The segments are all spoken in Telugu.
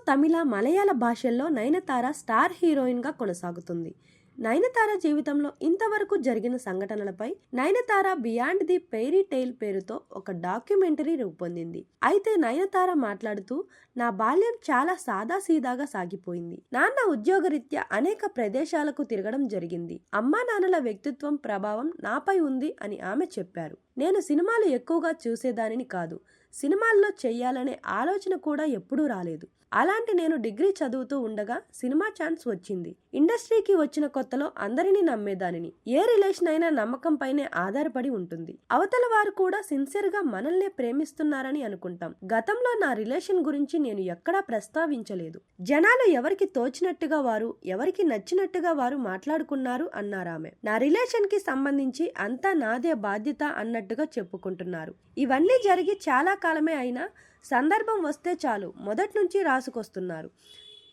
తమిళ, మలయాళ భాషల్లో నయనతార స్టార్ హీరోయిన్గా కొనసాగుతుంది. నయనతార జీవితంలో ఇంతవరకు జరిగిన సంఘటనలపై Nayanthara Beyond the Fairy Tale పేరుతో ఒక డాక్యుమెంటరీ రూపొందింది. అయితే నయనతార మాట్లాడుతూ, నా బాల్యం చాలా సాదాసీదాగా సాగిపోయింది. నాన్న ఉద్యోగరీత్యా అనేక ప్రదేశాలకు తిరగడం జరిగింది. అమ్మా నాన్నల వ్యక్తిత్వం ప్రభావం నాపై ఉంది అని ఆమె చెప్పారు. నేను సినిమాలు ఎక్కువగా చూసేదానిని కాదు. సినిమాల్లో చెయ్యాలనే ఆలోచన కూడా ఎప్పుడూ రాలేదు. అలాంటి నేను డిగ్రీ చదువుతూ ఉండగా సినిమా ఛాన్స్ వచ్చింది. ఇండస్ట్రీకి వచ్చిన కొత్తలో అందరినీ నమ్మేదానిని. ఏ రిలేషన్ అయినా నమ్మకం పైనే ఆధారపడి ఉంటుంది. అవతల వారు కూడా సిన్సియర్ గా మనల్నే ప్రేమిస్తున్నారని అనుకుంటాం. గతంలో నా రిలేషన్ గురించి నేను ఎక్కడా ప్రస్తావించలేదు. జనాలు ఎవరికి తోచినట్టుగా వారు, ఎవరికి నచ్చినట్టుగా వారు మాట్లాడుకున్నారు అన్నారామె. నా రిలేషన్ కి సంబంధించి అంతా నాదే బాధ్యత అన్నట్టుగా చెప్పుకుంటున్నారు. ఇవన్నీ జరిగి చాలా కాలమే అయినా సందర్భం వస్తే చాలు మొదటి నుంచి రాసుకొస్తున్నారు.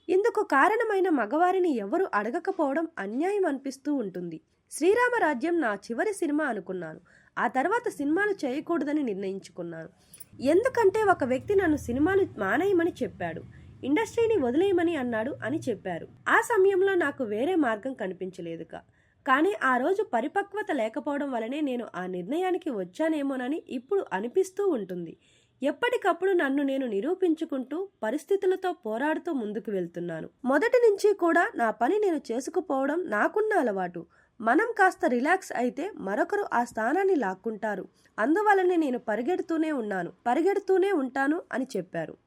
ఇందుకు కారణమైన మగవారిని ఎవరు అడగకపోవడం అన్యాయం అనిపిస్తూ ఉంటుంది. శ్రీరామరాజ్యం నా చివరి సినిమా అనుకున్నాను. ఆ తర్వాత సినిమాలు చేయకూడదని నిర్ణయించుకున్నాను. ఎందుకంటే ఒక వ్యక్తి నన్ను సినిమాలు మానేయమని చెప్పాడు, ఇండస్ట్రీని వదిలేయమని అన్నాడు అని చెప్పారు. ఆ సమయంలో నాకు వేరే మార్గం కనిపించలేదుక. కానీ ఆ రోజు పరిపక్వత లేకపోవడం వలనే నేను ఆ నిర్ణయానికి వచ్చానేమోనని ఇప్పుడు అనిపిస్తూ ఉంటుంది. ఎప్పటికప్పుడు నన్ను నేను నిరూపించుకుంటూ పరిస్థితులతో పోరాడుతూ ముందుకు వెళ్తున్నాను. మొదటి నుంచి కూడా నా పని నేను చేసుకుపోవడం నాకున్న అలవాటు. మనం కాస్త రిలాక్స్ అయితే మరొకరు ఆ స్థానాన్ని లాక్కుంటారు. అందువలనే నేను పరిగెడుతూనే ఉంటాను అని చెప్పారు.